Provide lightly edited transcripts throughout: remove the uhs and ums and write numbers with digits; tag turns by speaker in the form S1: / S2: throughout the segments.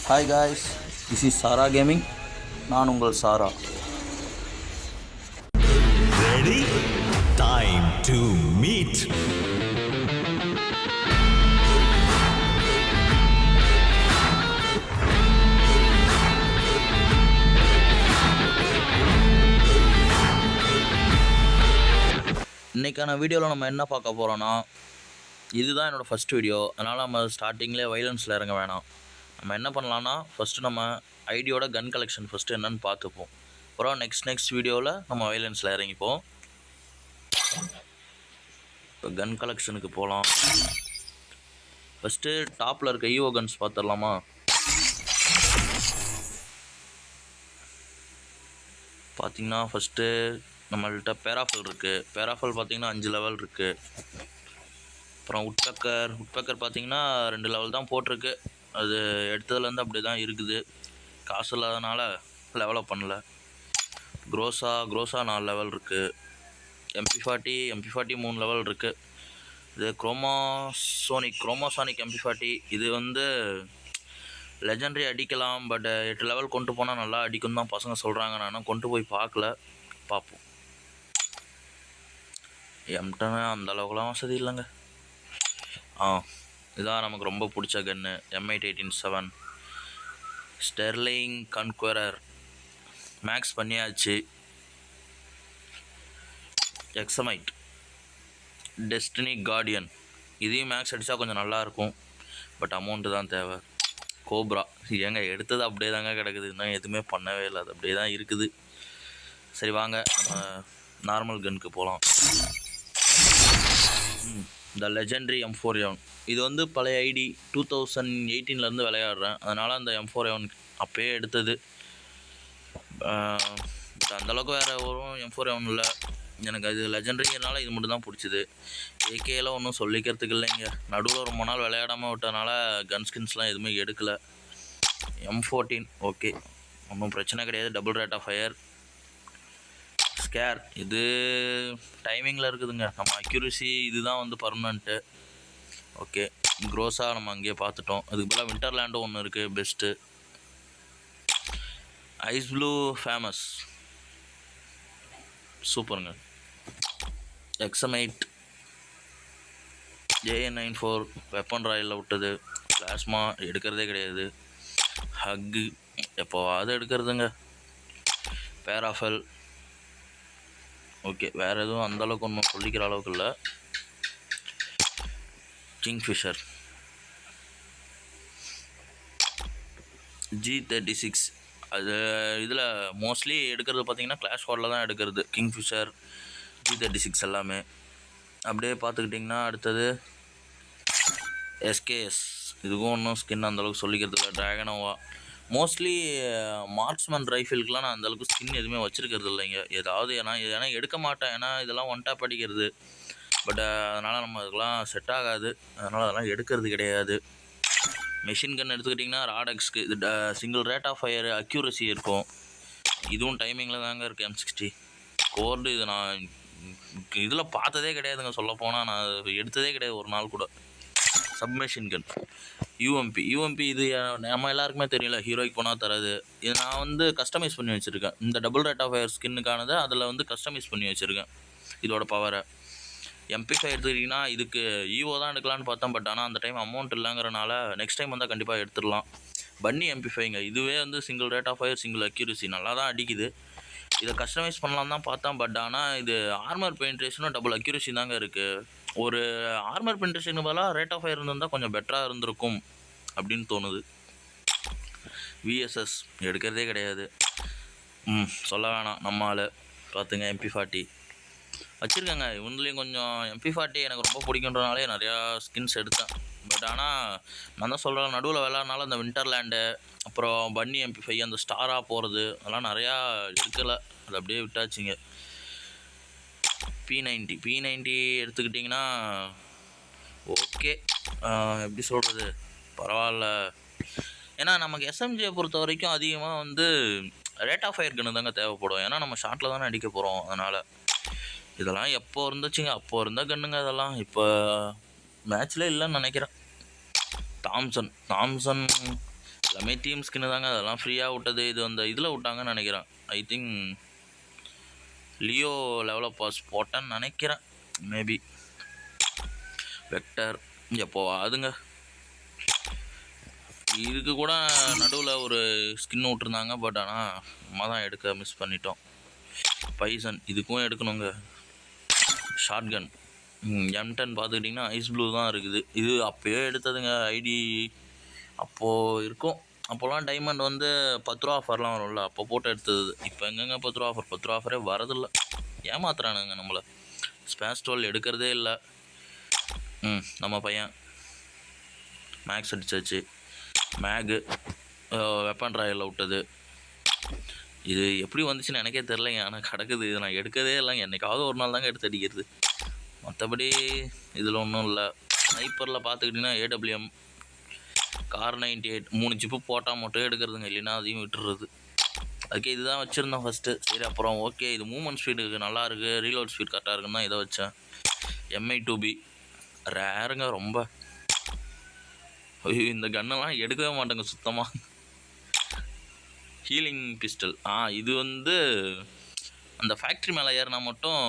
S1: Hi guys, this is Sara gaming. நான் உங்கள் சாரா.
S2: Ready? Time to meet.
S1: இன்றைக்கான வீடியோவில் நம்ம என்ன பார்க்க போகிறோன்னா, இதுதான் என்னோடய ஃபஸ்ட் வீடியோ. அதனால் நம்ம ஸ்டார்டிங்லேயே வைலன்ஸில் இறங்க வேணாம். நம்ம என்ன பண்ணலான்னா, ஃபஸ்ட்டு நம்ம ஐடியோட கன் கலெக்ஷன் ஃபஸ்ட்டு என்னென்னு பார்த்துப்போம். அப்புறம் நெக்ஸ்ட் வீடியோவில் நம்ம வைலன்ஸில் இறங்கிப்போம். இப்போ கன் கலெக்ஷனுக்கு போகலாம். ஃபஸ்ட்டு டாப்பில் இருக்க ஈவோ கன்ஸ் பார்த்துடலாமா? பார்த்திங்கன்னா ஃபஸ்ட்டு நம்மள்கிட்ட பேராஃபல் இருக்குது. பேராஃபல் பார்த்திங்கன்னா 5 லெவல் இருக்குது. அப்புறம் உட்பக்கர் பார்த்திங்கன்னா 2 லெவல் தான் போட்டிருக்கு. அது எடுத்ததுலேருந்து அப்படி தான் இருக்குது. காசு இல்லாதனால லெவலப் பண்ணல. க்ரோஸா 4 லெவல் இருக்குது. MP40 3 லெவல் இருக்குது. இது குரோமோசானிக் MP40. இது வந்து லெஜெண்டரி அடிக்கலாம், பட் 8 லெவல் கொண்டு போனால் நல்லா அடிக்கும் தான் பசங்க சொல்கிறாங்க. நானும் கொண்டு போய் பார்ப்போம். எம்டனு அந்த அளவுக்குலாம் வசதி இல்லைங்க. இதான் நமக்கு ரொம்ப பிடிச்ச கன்று, M818-7 ஸ்டெர்லிங் கன்குவரர். மேக்ஸ் பண்ணியாச்சு. எக்ஸமைட் டெஸ்டினி கார்டியன், இதையும் மேக்ஸ் அடித்தா கொஞ்சம் நல்லாயிருக்கும், பட் அமௌண்ட்டு தான் தேவை. கோப்ரா ஏங்க எடுத்தது அப்படியே தாங்க கிடக்குது, இன்னும் எதுவுமே பண்ணவே இல்லை, அது அப்படியே தான் இருக்குது. சரி வாங்க நம்ம நார்மல் கன்னுக்கு போகலாம். இந்த லெஜெண்டரி M4A1 இது வந்து பழைய ஐடி 2018 விளையாடுறேன். அதனால் அந்த M4A1 அப்போயே எடுத்தது. பட் அந்தளவுக்கு வேறு ஒரு M4A1 இல்லை. எனக்கு அது லெஜெண்டரிங்கிறனால இது மட்டும் தான் பிடிச்சிது. ஏகேயில் ஒன்றும் சொல்லிக்கிறதுக்கு இல்லைங்க. நடுவில் ரொம்ப நாள் விளையாடாமல் விட்டனால கன் ஸ்கின்ஸ்லாம் எதுவுமே எடுக்கலை. M14 ஓகே, ஒன்றும் பிரச்சனை கிடையாது. Double rate of fire. SCAR இது டைமிங்கில் இருக்குதுங்க. நம்ம அக்யூரசி இதுதான் வந்து பர்மனெண்ட்டு. ஓகே, க்ரோஸா நம்ம அங்கேயே பார்த்துட்டோம். அதுக்கு பதிலாக விண்டர்லேண்டும் ஒன்று இருக்குது, பெஸ்ட்டு. ஐஸ் ப்ளூ ஃபேமஸ், சூப்பருங்க. எக்ஸமைட் JN94 வெப்பன் ராயலில் விட்டது. பிளாஸ்மா எடுக்கிறதே கிடையாது. ஹக்கு எப்போவாது எடுக்கிறதுங்க. பேராஃபல் ஓகே, வேறு எதுவும் அந்தளவுக்கு ஒன்றும் சொல்லிக்கிற அளவுக்கு இல்லை. கிங்ஃபிஷர் G36 அது இதில் மோஸ்ட்லி எடுக்கிறது பார்த்திங்கன்னா கிளாஷ் ஸ்குவாடில் தான் எடுக்கிறது. கிங்ஃபிஷர் G36 எல்லாமே. அப்படியே பார்த்துக்கிட்டிங்கன்னா அடுத்தது SKS, இதுக்கும் ஒன்றும் ஸ்கின் அந்தளவுக்கு சொல்லிக்கிறது இல்லை. ட்ராகனோவா மோஸ்ட்லி மார்க்ஸ்மேன் ரைஃபிளுக்கெலாம் நான் அந்தளவுக்கு ஸ்கின் எதுவுமே வச்சுருக்கிறது இல்லைங்க. ஏதாவது ஏன்னா எடுக்க மாட்டேன், ஏன்னா இதெல்லாம் ஒன் டாப் அடிக்கிறது. பட் அதனால் நம்ம அதுக்கெலாம் செட் ஆகாது, அதனால் அதெல்லாம் எடுக்கிறது கிடையாது. மெஷின் கன் எடுத்துக்கிட்டிங்கன்னா ராடெக்ஸ்க்கு இது single rate of fire accuracy இருக்கும். இதுவும் டைமிங்கில் தாங்க இருக்குது. M60 கோர்டு இது நான் இதில் பார்த்ததே கிடையாதுங்க. சொல்லப்போனால் நான் எடுத்ததே கிடையாது ஒரு நாள் கூட. சப்மெஷின் கன் UMP இது நம்ம எல்லாருக்குமே தெரியல, ஹீரோய்க்கு போனால் தராது. இது நான் வந்து கஸ்டமைஸ் பண்ணி வச்சுருக்கேன். இந்த டபுள் ரேட் ஆஃப் ஃபயர் ஸ்கின்னுக்கானதை அதில் வந்து கஸ்டமைஸ் பண்ணி வச்சுருக்கேன் இதோட பவரை. MP5 எடுத்துக்கிட்டிங்கன்னா இதுக்கு ஈவோ தான் எடுக்கலான்னு பார்த்தேன், பட் ஆனால் அந்த டைம் அமௌண்ட் இல்லைங்கிறனால நெக்ஸ்ட் டைம் வந்தால் கண்டிப்பாக எடுத்துடலாம். பன்னி MP5ங்க, இதுவே வந்து single rate of fire single accuracy நல்லா தான் அடிக்குது. இதை கஸ்டமைஸ் பண்ணலாம் தான் பார்த்தேன், பட் ஆனால் இது ஆர்மர் பெனிட்ரேஷனும் டபுள் அக்யூரசி தாங்க இருக்குது. ஒரு ஆர்மர் பெனிட்ரேஷனுக்கு பதிலாக ரேட் ஆஃப் ஃபயர் இருந்திருந்தால் கொஞ்சம் பெட்டராக இருந்திருக்கும் அப்படின்னு தோணுது. VSS எடுக்கிறதே கிடையாது. சொல்ல வேணாம், நம்ம ஆள் பார்த்துங்க. MP40 வச்சுருக்கேங்க. இவன்லேயும் கொஞ்சம் MP40 எனக்கு ரொம்ப பிடிக்குன்றனாலே நிறையா ஸ்கின்ஸ் எடுத்தேன். பட் ஆனால் நான் தான் சொல்கிறேன், நடுவில் விளாட்னால அந்த விண்டர்லேண்டு அப்புறம் பன்னி MP5 அந்த ஸ்டாராக போகிறது அதெல்லாம் நிறையா எடுக்கலை, அது அப்படியே விட்டாச்சுங்க. P90 எடுத்துக்கிட்டிங்கன்னா ஓகே, எப்படி சொல்கிறது, பரவாயில்ல. ஏன்னா நமக்கு SMGயை பொறுத்த வரைக்கும் அதிகமாக வந்து ரேட் ஆஃப் ஃபயர் கன்று தாங்க தேவைப்படும். ஏன்னா நம்ம ஷார்ட்டில் தானே அடிக்க போகிறோம். அதனால் இதெல்லாம் எப்போ இருந்துச்சுங்க, அப்போ இருந்தால் கன்னுங்க. அதெல்லாம் இப்போ மேட்ச்சில் இல்லைன்னு நினைக்கிறேன். தாம்சன் எல்லாமே டீம் ஸ்கின்னு தாங்க. அதெல்லாம் ஃப்ரீயாக விட்டது. இது அந்த இதில் விட்டாங்கன்னு நினைக்கிறேன். I think Leo level up pass போட்டேன்னு நினைக்கிறேன். மேபி வெக்டர் எப்போ அதுங்க இதுக்கு கூட நடுவில் ஒரு ஸ்கின் விட்ருந்தாங்க. பட் ஆனால் நம்ம தான் எடுக்க மிஸ் பண்ணிட்டோம். பைசன் இதுக்கும் எடுக்கணுங்க. ஷார்ட்கன் M10 பார்த்துக்கிட்டிங்கன்னா ஐஸ் ப்ளூ தான் இருக்குது. இது அப்போயே எடுத்ததுங்க. ஐடி அப்போது இருக்கும். அப்போல்லாம் டைமண்ட் வந்து 10 ரூபா ஆஃபர்லாம் வரும்ல, அப்போ போட்டு எடுத்தது. இப்போ எங்கெங்க 10 ரூபா ஆஃபர்? 10 ரூபா ஆஃபரே வரதில்லை. ஏமாத்துறானுங்க நம்மளை. ஸ்பேஸ் 12 எடுக்கிறதே இல்லை. நம்ம பையன் மேக்ஸ் அடிச்சாச்சு. மேகு வெப்பன் ட்ராயலில் விட்டது. இது எப்படி வந்துச்சுன்னு எனக்கே தெரிலங்க. ஆனால் கிடக்குது. இது நான் எடுக்கவே இல்லைங்க. என்றைக்காவது ஒரு நாள் தாங்க எடுத்து அடிக்கிறது. மற்றபடி இதில் ஒன்றும் இல்லை. ஸ்னைப்பரில் பார்த்துக்கிட்டிங்கன்னா AWM கார் 98 3 ஜிப்பு போட்டால் மட்டும் எடுக்கிறதுங்க. இல்லைன்னா அதையும் விட்டுறது. அதுக்கே இதுதான் வச்சுருந்தேன் ஃபஸ்ட்டு. சரி அப்புறம் ஓகே இது மூவ்மெண்ட் ஸ்பீடுக்கு நல்லா இருக்குது, ரீலோட் ஸ்பீட் கரெக்டாக இருக்குன்னு தான் இதை வச்சேன். MI2B ரேருங்க ரொம்ப. ஐயோ இந்த கன்னெல்லாம் எடுக்கவே மாட்டேங்க சுத்தமாக. ஹீலிங் பிஸ்டல் இது வந்து அந்த ஃபேக்ட்ரி மேலே ஏறினா மட்டும்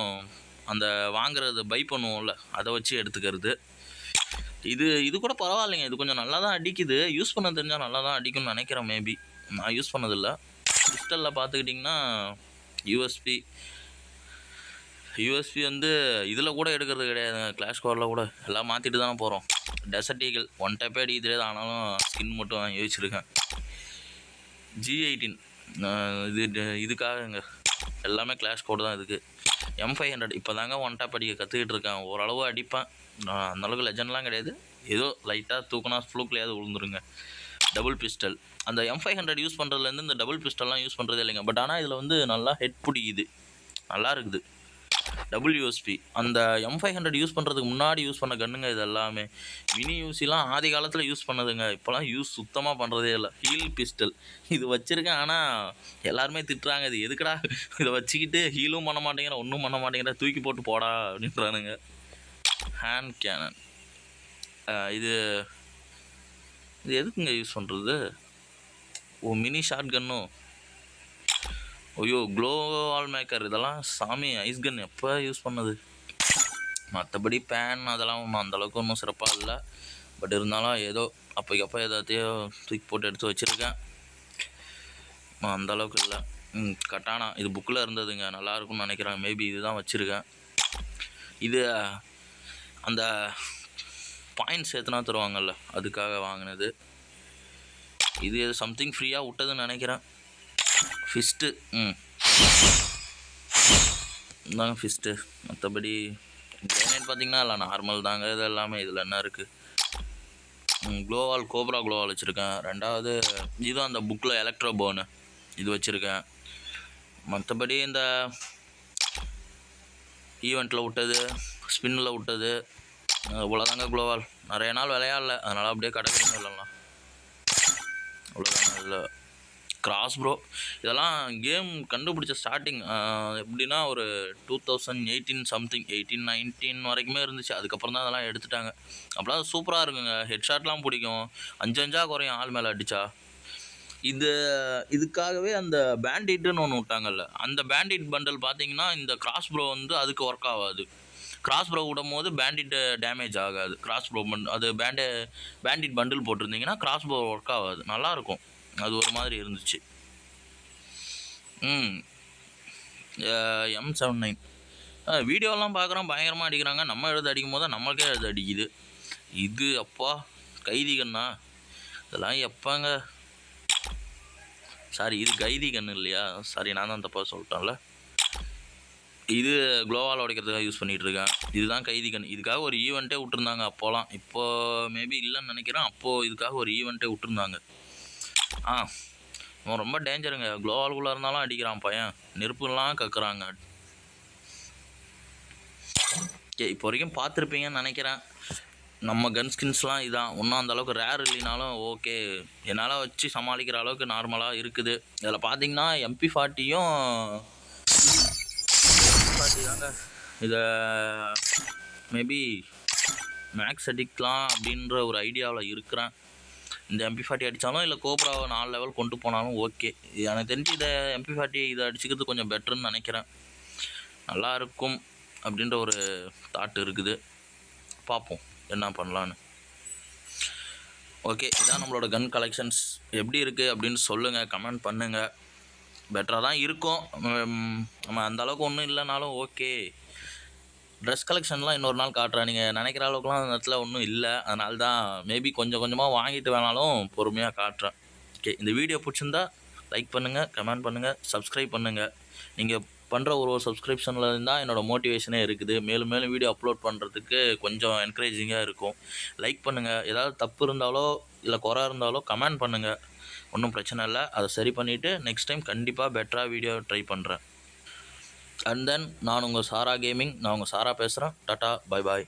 S1: அந்த வாங்குறது பை பண்ணுவோம்ல, அதை வச்சு எடுத்துக்கிறது. இது கூட பரவாயில்லைங்க. இது கொஞ்சம் நல்லா தான் அடிக்குது. யூஸ் பண்ண தெரிஞ்சால் நல்லா தான் அடிக்கும்னு நினைக்கிறேன். மேபி நான் யூஸ் பண்ணதில்லை. பிஸ்டலில் பார்த்துக்கிட்டிங்கன்னா யூஎஸ்பி வந்து இதில் கூட எடுக்கிறது கிடையாதுங்க. கிளாஷ் ஸ்குவாடில் கூட எல்லாம் மாற்றிட்டு தானே போகிறோம். டெசர்ட் ஈகிள் ஒன் டைப்பே அடிக்க தெரியாது. ஆனாலும் ஸ்கின் மட்டும் வாங்கி வச்சுருக்கேன். G18 இதுக்காகங்க. எல்லாமே கிளாஷ் கோடு தான் இதுக்கு. M500 இப்போ தாங்க ஒன் டாப் அடிக்க கற்றுக்கிட்டு இருக்கேன். ஓரளவு அடிப்பேன். அந்தளவுக்கு லெஜண்ட்லாம் கிடையாது. ஏதோ லைட்டாக தூக்கினா ஃப்ளூக்லையாவது விழுந்துருங்க. டபுள் பிஸ்டல் அந்த M500 யூஸ் பண்ணுறதுலேருந்து இந்த டபுள் பிஸ்டல்லாம் யூஸ் பண்ணுறதே இல்லைங்க. பட் ஆனால் இதில் வந்து நல்லா ஹெட் பிடிக்குது, நல்லா இருக்குது. WSP அந்த M500 யூஸ் பண்ணுறதுக்கு முன்னாடி யூஸ் பண்ண கன்னுங்க இது எல்லாமே. மினி யூசிலாம் ஆதி காலத்தில் யூஸ் பண்ணதுங்க. இப்போலாம் யூஸ் சுத்தமாக பண்ணுறதே இல்லை. ஹீல் பிஸ்டல் இது வச்சுருக்கேன். ஆனால் எல்லாருமே திட்டுறாங்க, இது எதுக்குடா இதை வச்சுக்கிட்டு ஹீலும் பண்ண மாட்டேங்கிற, ஒன்றும் பண்ண மாட்டேங்கிற, தூக்கி போட்டு போடா அப்படின்றானுங்க. ஹேண்ட் கேனன் இது எதுக்குங்க யூஸ் பண்ணுறது? மினி ஷார்ட் கன்னும். ஐயோ க்ளோ வால் மேக்கர் இதெல்லாம் சாமி. ஐஸ் கன் எப்போ யூஸ் பண்ணது? மற்றபடி பேன் அதெல்லாம் ஒன்றும் அந்தளவுக்கு ஒன்றும் சிறப்பாக இல்லை. பட் இருந்தாலும் ஏதோ அப்போக்கப்போ ஏதாத்தையோ தூக்கி போட்டு எடுத்து வச்சுருக்கேன். அந்தளவுக்கு இல்லை. கட்டானா இது புக்கில் இருந்ததுங்க, நல்லாயிருக்கும்னு நினைக்கிறேன். மேபி இது தான் வச்சுருக்கேன். இது அந்த பாயிண்ட்ஸ் சேர்த்துனா தருவாங்கல்ல, அதுக்காக வாங்கினது. இது சம்திங் ஃப்ரீயாக விட்டதுன்னு நினைக்கிறேன். ஃபிஸ்ட்டு தாங்க ஃபிஸ்ட்டு. மற்றபடி கிரேனைட் பார்த்திங்கன்னா இல்லை நார்மல் தாங்க. இது எல்லாமே இதில் என்ன இருக்குது? க்ளோவால் கோப்ரா க்ளோவால் வச்சுருக்கேன். ரெண்டாவது இது அந்த புக்கில் எலக்ட்ரோ போனு இது வச்சுருக்கேன். மற்றபடி இந்த ஈவெண்ட்டில் விட்டது, ஸ்பின்னில் விட்டது, அவ்வளோதாங்க. க்ளோவால் நிறைய நாள் விளையாடல, அதனால் அப்படியே கிடக்குறீங்க இல்லைலாம். அவ்வளோதாங்க. இதில் கிராஸ் ப்ரோ இதெல்லாம் கேம் கண்டுபிடிச்ச ஸ்டார்டிங் எப்படின்னா ஒரு 2018 சம்திங் 18-19 வரைக்குமே இருந்துச்சு. அதுக்கப்புறம் தான் அதெல்லாம் எடுத்துட்டாங்க. அப்போலாம் சூப்பராக இருக்குங்க. ஹெட்ஷாட்லாம் பிடிக்கும். 5 குறையும் ஆள் மேலே அடித்தா. இதுக்காகவே அந்த பேண்டிட்னு ஒன்று விட்டாங்கல்ல, அந்த பேண்டிட் பண்டல் பார்த்தீங்கன்னா இந்த கிராஸ் ப்ரோ வந்து அதுக்கு ஒர்க் ஆகாது. கிராஸ் ப்ரோ விடும் போது பேண்டிட் டேமேஜ் ஆகாது. கிராஸ் ப்ரோ அது பேண்டிட் பண்டில் போட்டிருந்தீங்கன்னா கிராஸ் ப்ரோ ஒர்க் ஆகாது. நல்லாயிருக்கும். அது ஒரு மாதிரி இருந்துச்சு. M79 வீடியோலாம் பார்க்குறோம், பயங்கரமாக அடிக்கிறாங்க. நம்ம எழுத அடிக்கும் போது நம்மளுக்கே எழுத அடிக்குது. இது அப்பா கைதி கண்ணா? இதெல்லாம் எப்போங்க? சாரி இது கைதி கன்று இல்லையா? சாரி நான் தான் தப்பாக சொல்லிட்டேன்ல. இது க்ளோவால் உடைக்கிறதுக்காக யூஸ் பண்ணிகிட்ருக்கேன். இதுதான் கைதி கன்று. இதுக்காக ஒரு ஈவெண்ட்டே விட்டுருந்தாங்க அப்போலாம். இப்போது மேபி இல்லைன்னு நினைக்கிறேன். அப்போது இதுக்காக ஒரு ஈவெண்ட்டே விட்டுருந்தாங்க. அவன் ரொம்ப டேஞ்சருங்க. க்ளோவால்குள்ளே இருந்தாலும் அடிக்கிறான் பையன். நெருப்புலாம் கக்குறாங்க. இப்போ வரைக்கும் பார்த்துருப்பீங்கன்னு நினைக்கிறேன். நம்ம கன் ஸ்கின்ஸ்லாம் இதான். ஒன்றும் அந்தளவுக்கு ரேர் இல்லைனாலும் ஓகே, என்னால் வச்சு சமாளிக்கிற அளவுக்கு நார்மலாக இருக்குது. இதில் பார்த்தீங்கன்னா MP40யும் தாங்க. இதை மேபி மேக்ஸ் அடிக்கலாம் அப்படின்ற ஒரு ஐடியாவில் இருக்கிறேன். இந்த MP40 அடித்தாலும் இல்லை கோப்ராவை 4 லெவல் கொண்டு போனாலும் ஓகே. எனக்கு தெரிஞ்சு இதை MP40 இதை அடிச்சுக்கிறது கொஞ்சம் பெட்டர்னு நினைக்கிறேன். நல்லா இருக்கும் அப்படின்ற ஒரு தாட் இருக்குது. பார்ப்போம் என்ன பண்ணலான்னு. ஓகே, இதான் நம்மளோட கன் கலெக்ஷன்ஸ். எப்படி இருக்குது அப்படின்னு சொல்லுங்கள், கமெண்ட் பண்ணுங்கள். பெட்டராக தான் இருக்கும். நம்ம அந்தளவுக்கு ஒன்றும் இல்லைனாலும் ஓகே. ட்ரெஸ் கலெக்ஷன்லாம் இன்னொரு நாள் காட்டுறேன். நீங்கள் நினைக்கிற அளவுக்குலாம் அந்த இடத்துல ஒன்றும் இல்லை. அதனால தான் மேபி கொஞ்சம் கொஞ்சமாக வாங்கிட்டு வேணாலும் பொறுமையாக காட்டுறேன். ஓகே, இந்த வீடியோ பிடிச்சிருந்தா லைக் பண்ணுங்கள், கமெண்ட் பண்ணுங்கள், சப்ஸ்கிரைப் பண்ணுங்கள். நீங்கள் பண்ணுற ஒரு சப்ஸ்கிரிப்ஷனில் இருந்தால் என்னோடய மோட்டிவேஷனே இருக்குது. மேலும் மேலும் வீடியோ அப்லோட் பண்ணுறதுக்கு கொஞ்சம் என்கரேஜிங்காக இருக்கும். லைக் பண்ணுங்கள். ஏதாவது தப்பு இருந்தாலோ இல்லை குறை இருந்தாலோ கமெண்ட் பண்ணுங்கள். ஒன்றும் பிரச்சனை இல்லை. அதை சரி பண்ணிவிட்டு நெக்ஸ்ட் டைம் கண்டிப்பாக பெட்டராக வீடியோ ட்ரை பண்ணுறேன். அண்ட் தென் நான் உங்கள் சாரா கேமிங். நான் உங்கள் சாரா பேசுகிறேன். Tata, bye bye.